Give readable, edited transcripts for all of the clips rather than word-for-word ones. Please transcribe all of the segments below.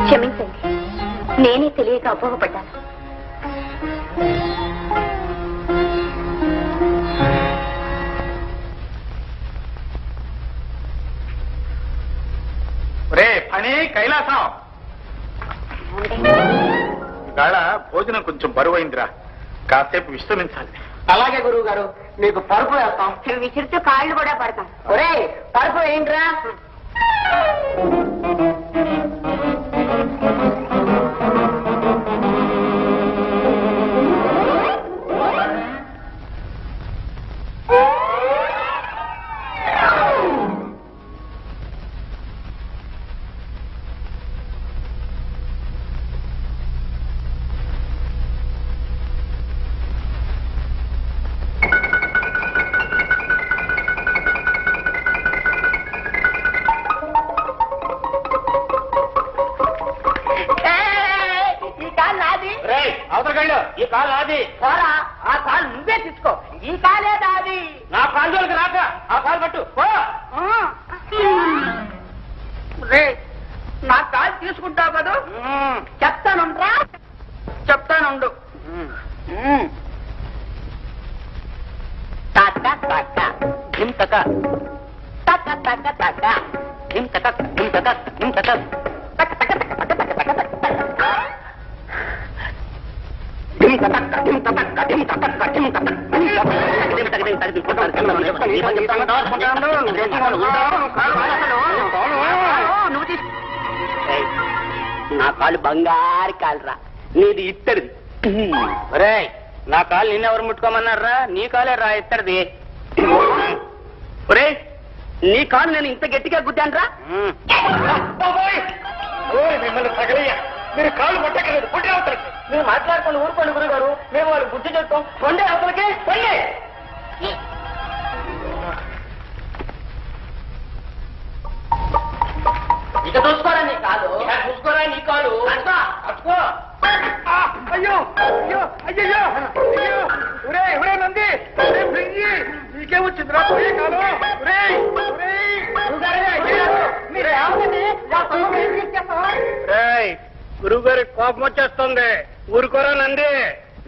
క్షమించండి, నేనే తెలియక అపోహపడ్డాను. రే పని కైలాసం, ఇవాళ భోజనం కొంచెం బరువైందిరా, కాసేపు విశ్రమించాలి. అలాగే గురువు గారు, మీకు పరుపు వేస్తాం. విసిరితో కాళ్ళు కూడా పడతాం. ఒరే పరుపు ఏంట్రా? ఈ కాలు నాది. పోరా, ఆ కాలు నువ్వే తీసుకో. ఈ కాలే నాది. నా కాలుకి రాక ఆ కాలు పట్టు. నా కాలు తీసుకుంటావు కదా, చెప్తానుండ్రా, చెప్తానుండు. టక టక ధిం టక టక టక టక ధిం టక ధిం టక ధిం టక టక టక టక టక టక టక నా కాలు బంగారు కాలురా, నీది ఇత్తడిది. ఒరే నా కాలు నిన్నెవరు ముట్టుకోమన్నారా? నీ కాలే రా ఇత్తడిది. ఒరే నీ కాలు నేను ఇంత గట్టిగా గుద్దానురా. మిమ్మల్ని తగలయ్యా, మీరు కాళ్ళు పట్టకలేదు. పొండి అవతలకి. మీరు మాట్లాడుకుని ఊరుకోండి గురుగారు, మేము వాళ్ళు బుద్ధి చెప్తాం. పొండి అవతలకి పొండి. ఇక చూసుకోరా నీ కాలు, చూసుకోరా నీ కాలు. అట్టుకో. అయ్యో అయ్యో అయ్యో అయ్యో, ఒరే ఒరే నంది, నీకేమొచ్చిందిరా పోయే కాలు? గురువు గారికి కోపం వచ్చేస్తుంది, ఊరుకోరా నంది.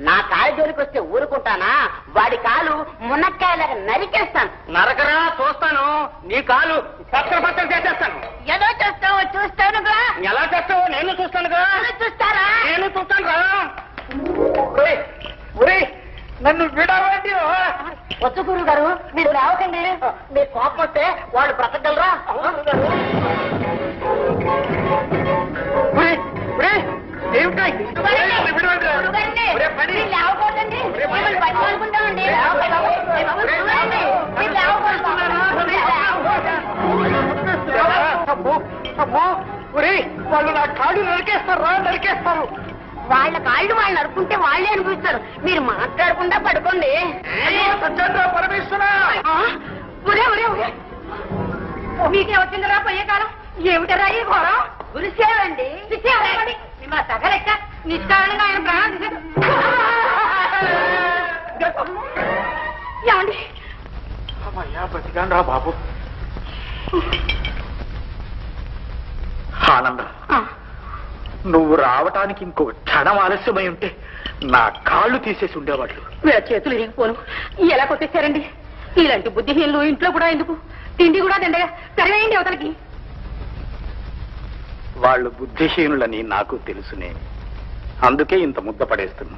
నా కాలు జోలికి వస్తే ఊరుకుంటానా? వాడి కాలు మునక్కాయలాగా నరికేస్తాను. నరకరా, చూస్తాను. నీ కాలు పక్కన పక్కన చేసేస్తాను. ఏదో చేస్తావు, చూస్తానుగా. ఎలా చేస్తావు? నేను చూస్తానుగా. చూస్తారా? నేను చూస్తాను రా. నన్ను విడవండి. వద్దు గురువు గారు, మీరు రావకండి. మీరు కోపం వస్తే వాళ్ళు బ్రతకగలరా? వాళ్ళు నా కాళ్ళు నరికేస్తారు, నరికేస్తారు. వాళ్ళ కాళ్ళు వాళ్ళు నరుకుంటే వాళ్ళే అనిపిస్తారు. మీరు మాట్లాడకుండా పడుకోండి. పరమేశ్వర, మీకే వచ్చిందిరా పోయే కాలం. ఏమిటరా ఈ ఘోరం? గురిసేవండి, మా తగలెక్క నిష్కారణంగా ఆయన ప్రాణం తీశారు. ఏమండి? బతికాను రా బాబు. ఆనందం, నువ్వు రావటానికి ఇంకో క్షణం ఆలస్యమై ఉంటే నా కాళ్ళు తీసేసి ఉండేవాళ్ళు. వీళ్ళ చేతులు ఇరిగిపోను. ఎలా కొట్టేశారండి? ఇలాంటి బుద్ధిహీనులు ఇంట్లో కూడా ఎందుకు? తిండి కూడా దండగా సరివేయండి అవతలకి. వాళ్ళు బుద్ధిహీనులని నాకు తెలుసునే, అందుకే ఇంత ముద్ద పడేస్తున్నా.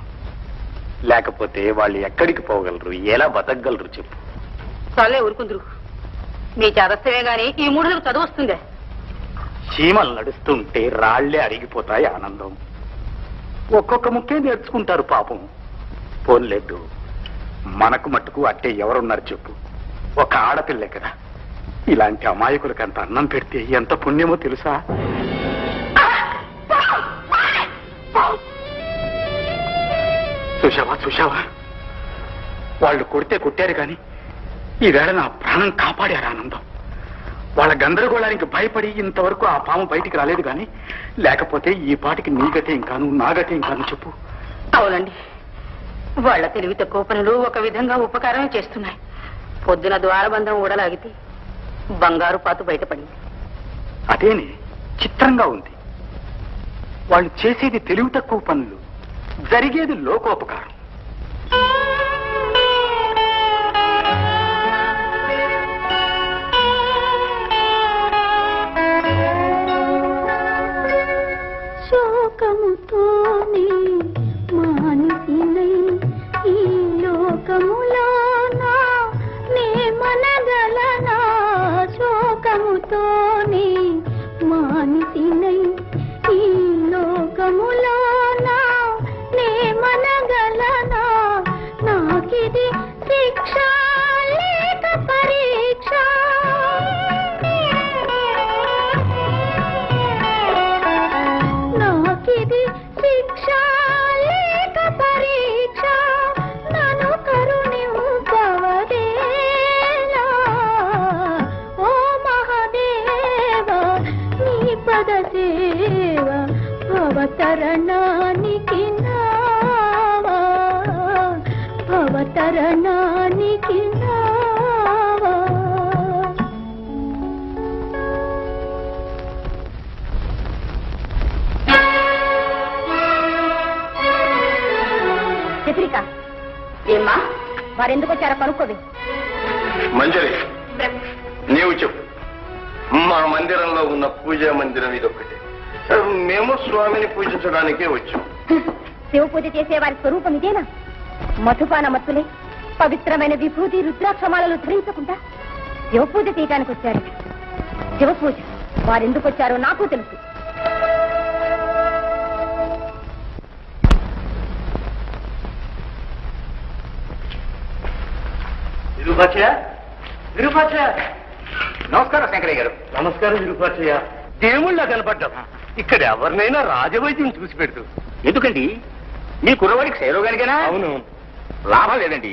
లేకపోతే వాళ్ళు ఎక్కడికి పోగలరు, ఎలా బతకగలరు చెప్పు. చాలే ఊరుకుందరు. మీ చాదస్తమే గాని ఈ మూఢలకు చదువు వస్తుందే. చీమలు నడుస్తుంటే రాళ్లే అరిగిపోతాయి ఆనందం. ఒక్కొక్క ముక్కే నేర్చుకుంటారు పాపం. పోన్లేదు, మనకు మట్టుకు అట్టే ఎవరున్నారు చెప్పు? ఒక ఆడపిల్లే కదా. ఇలాంటి అమాయకులకు అంత అన్నం పెడితే ఎంత పుణ్యమో తెలుసా? చూశావా, వాళ్ళు కొడితే కొట్టారు కాని ఈవేళ నా ప్రాణం కాపాడారు ఆనందం. వాళ్ళ గందరగోళానికి భయపడి ఇంతవరకు ఆ పాము బయటికి రాలేదు గాని, లేకపోతే ఈ పాటికి నీ గతే ఇంకాను, నా గతే ఇంకాను చెప్పు. అవునండి, వాళ్ళ తెలివి తక్కువ పనులు ఒక విధంగా ఉపకారమే చేస్తున్నాయి. పొద్దున ద్వారబంధం ఊడలాగితే బంగారు పాతు బయటపడింది. అదేనే చిత్రంగా ఉంది. వాళ్ళు చేసేది తెలివి తక్కువ పనులు, జరిగేది లోకోపకారం. శోకముతోనే మానసినై ఈ లోకములోన నే మనగలనా, శోకముతోనే మానసినై ఈ లోకములోన నే మనగలనా, నాకిది శిక్ష లేక పరీక్ష, నాకిది శిక్ష లేక పరీక్ష, నన్ను కరుణింపవదేలా ఓ మహాదేవ, నీ పద సేవ భవతరణానికి నావా, భవతరణానికి నావా. చత్రిక, ఏమ్మా వారెందుకు వచ్చారో కనుక్కోవి. మంజరి, నీవు చెప్పు. మా మందిరంలో ఉన్న పూజా మందిరం ఇదొక్కటి. మేము స్వామిని పూజించడానికే వచ్చాం. శివ పూజ చేసే వారి స్వరూపం ఇదేనా? మధుపాన మత్తులే పవిత్రమైన విభూతి రుద్రాక్షమాలను ధరించకుండా శివ పూజ చేయడానికి వచ్చారు. శివ పూజ వారెందుకు వచ్చారో నాకు తెలుసు. నమస్కారం శంకరయ్య గారు. నమస్కారం విరూపాక్షయ్య. దేవుళ్ళ కనపడ్డాం. ఇక్కడ ఎవరినైనా రాజవైద్యం చూసి పెడుతూ. ఎందుకండి మీ కుర్రవాడికి క్షయరోగానికేనా? అవును. లాభం లేదండి,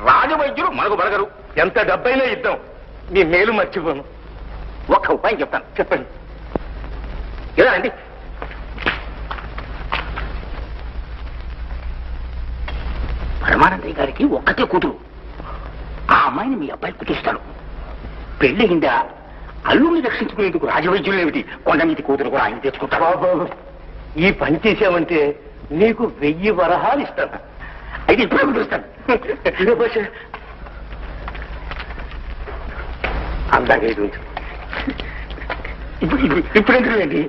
రాజవైద్యులు మనకు బలగరు. ఎంత డబ్బైనా ఇద్దాం, మీ మేలు మర్చిపోను. ఒక్క ఉపాయం చెప్తాను. చెప్పండి. ఇలా రండి. పరమానందయ్య గారికి ఒక్కతే కూతురు. ఆ అమ్మాయిని మీ అబ్బాయి కుదుస్తాడు. పెళ్ళయిందా అల్లుడిని రక్షించుకునేందుకు రాజవైద్యులు ఏమిటి, కొండ మీది కూతురు కూడా ఆయన తెచ్చుకుంటారు. బాబు, ఈ పని చేసావంటే నీకు 1000 వరహాలు ఇస్తాను. అయితే ఇప్పుడే కుదురుస్తాను. అందాక ఇది ఉంచు. ఇప్పుడు ఎందుకు